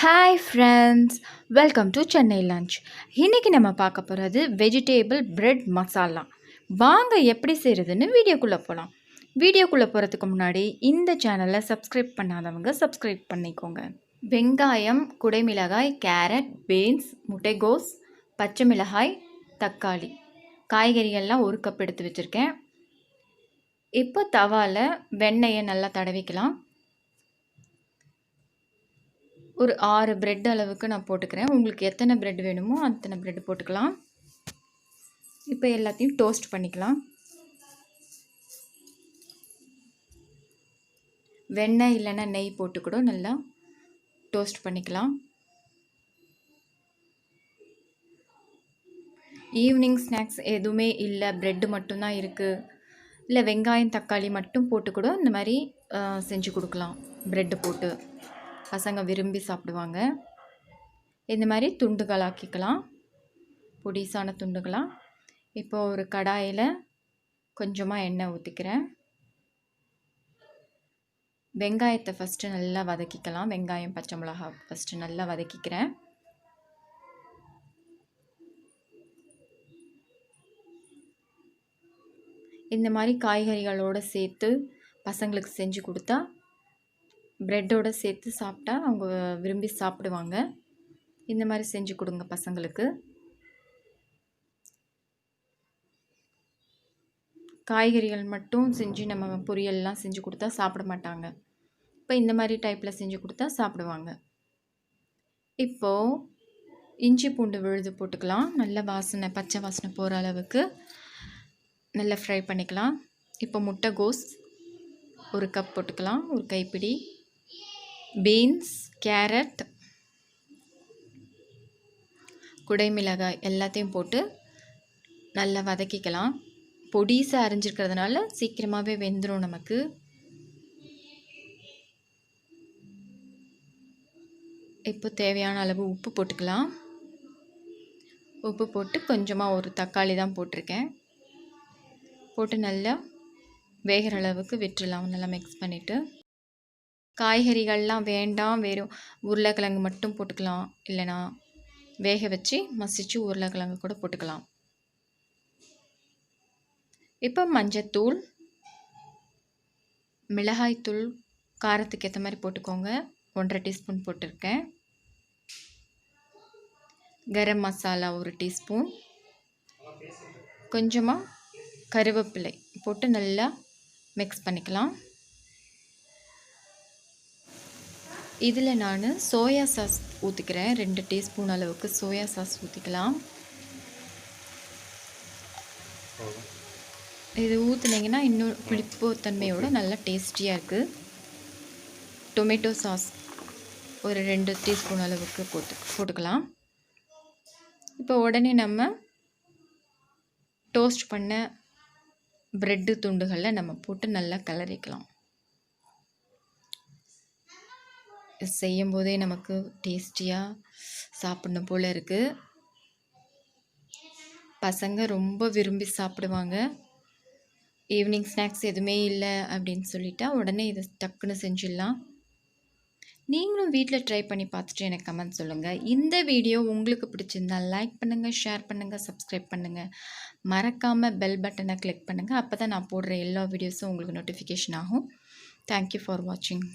Hi friends, welcome to Chennai lunch. இன்றைக்கி நம்ம பார்க்க போகிறது வெஜிடேபிள் பிரெட் மசாலா. வாங்க எப்படி செய்கிறதுன்னு வீடியோக்குள்ளே போகலாம். வீடியோக்குள்ளே போகிறதுக்கு முன்னாடி இந்த சேனலை சப்ஸ்கிரைப் பண்ணாதவங்க சப்ஸ்கிரைப் பண்ணிக்கோங்க. வெங்காயம், குடைமிளகாய், கேரட், பீன்ஸ், முட்டைகோஸ், பச்சை மிளகாய், தக்காளி, காய்கறிகள்லாம் ஒரு கப் எடுத்து வச்சுருக்கேன். இப்போ தவாவில் வெண்ணெயை நல்லா தடவிக்கலாம். ஒரு 6 பிரெட் அளவுக்கு நான் போட்டுக்கிறேன். உங்களுக்கு எத்தனை பிரெட் வேணுமோ அத்தனை பிரெட் போட்டுக்கலாம். இப்போ எல்லாத்தையும் டோஸ்ட் பண்ணிக்கலாம். வெண்ணெய் இல்லைன்னா நெய் போட்டு கூட நல்லா டோஸ்ட் பண்ணிக்கலாம். ஈவினிங் ஸ்நாக்ஸ் எதுவுமே இல்லை, பிரெட்டு மட்டும்தான் இருக்குது, இல்லை வெங்காயம் தக்காளி மட்டும் போட்டு கூட இந்த மாதிரி செஞ்சு கொடுக்கலாம். பிரெட்டு போட்டு பசங்க விரும்பி சாப்பிடுவாங்க. இந்த மாதிரி துண்டுகளாக்கிக்கலாம், பொடிசான துண்டுகளாக. இப்போ ஒரு கடாயில் கொஞ்சமாக எண்ணெய் ஊற்றிக்கிறேன். வெங்காயத்தை ஃபஸ்ட்டு நல்லா வதக்கிக்கலாம். வெங்காயம், பச்சை மிளகாய் ஃபஸ்ட்டு நல்லா வதக்கிக்கிறேன். இந்த மாதிரி காய்கறிகளோடு சேர்த்து பசங்களுக்கு செஞ்சு கொடுத்தா, ப்ரெட்டோடு சேர்த்து சாப்பிட்டா அவங்க விரும்பி சாப்பிடுவாங்க. இந்த மாதிரி செஞ்சு கொடுங்க பசங்களுக்கு. காய்கறிகள் மட்டும் செஞ்சு நம்ம பொரியல்லாம் செஞ்சு கொடுத்தா சாப்பிட மாட்டாங்க. இப்போ இந்த மாதிரி டைப்பில் செஞ்சு கொடுத்தா சாப்பிடுவாங்க. இப்போது இஞ்சி பூண்டு விழுது போட்டுக்கலாம். நல்ல வாசனை, பச்சை வாசனை போகிற அளவுக்கு நல்லா ஃப்ரை பண்ணிக்கலாம். இப்போ முட்டைகோஸ் ஒரு கப் போட்டுக்கலாம், ஒரு கைப்பிடி. பீன்ஸ், கேரட், குடைமிளகாய் எல்லாத்தையும் போட்டு நல்லா வதக்கிக்கலாம். பொடிசாக அரிஞ்சிருக்கிறதுனால சீக்கிரமாகவே வெந்துடும் நமக்கு. இப்போ தேவையான அளவு உப்பு போட்டுக்கலாம். உப்பு போட்டு கொஞ்சமாக ஒரு தக்காளி தான் போட்டிருக்கேன், போட்டு நல்லா வேகிற அளவுக்கு விட்டுடலாம். நல்லா மிக்ஸ் பண்ணிவிட்டு, காய்கறிகள்லாம் வேண்டாம், வெறும் உருளைக்கிழங்கு மட்டும் போட்டுக்கலாம், இல்லைனா வேக வச்சு மசிச்சு உருளைக்கிழங்கு கூட போட்டுக்கலாம். இப்போ மஞ்சத்தூள், மிளகாய்த்தூள் காரத்துக்கு ஏற்ற மாதிரி போட்டுக்கோங்க, 1.5 டீஸ்பூன் போட்டிருக்கேன். கரம் மசாலா 1 டீஸ்பூன், கொஞ்சமாக கருவேப்பிலை போட்டு நல்லா மிக்ஸ் பண்ணிக்கலாம். இதில் நான் சோயா சாஸ் ஊற்றிக்கிறேன். 2 டீஸ்பூன் அளவுக்கு சோயா சாஸ் ஊற்றிக்கலாம். இது ஊற்றுனீங்கன்னா இன்னும் புளிப்பு தன்மையோடு நல்லா டேஸ்டியாக இருக்குது. டொமேட்டோ சாஸ் ஒரு 2 டீஸ்பூன் அளவுக்கு போட்டுக்கலாம். இப்போ உடனே நம்ம டோஸ்ட் பண்ண பிரெட்டு துண்டுகளில் நம்ம போட்டு நல்லா கிளறிக்கலாம். செய்யும் போதே நமக்கு டேஸ்டியாக சாப்பிடணும் போல் இருக்குது. பசங்க ரொம்ப விரும்பி சாப்பிடுவாங்க. ஈவினிங் ஸ்நாக்ஸ் எதுவுமே இல்லை அப்படின்னு சொல்லிட்டா உடனே இதை டக்குன்னு செஞ்சிடலாம். நீங்களும் வீட்டில் ட்ரை பண்ணி பார்த்துட்டு எனக்கு கமெண்ட் சொல்லுங்கள். இந்த வீடியோ உங்களுக்கு பிடிச்சிருந்தால் லைக் பண்ணுங்கள், ஷேர் பண்ணுங்கள், சப்ஸ்கிரைப் பண்ணுங்கள். மறக்காமல் பெல் பட்டனை கிளிக் பண்ணுங்கள். அப்போ தான் நான் போடுற எல்லா வீடியோஸும் உங்களுக்கு நோட்டிஃபிகேஷன் ஆகும். தேங்க்யூ ஃபார் வாட்சிங்.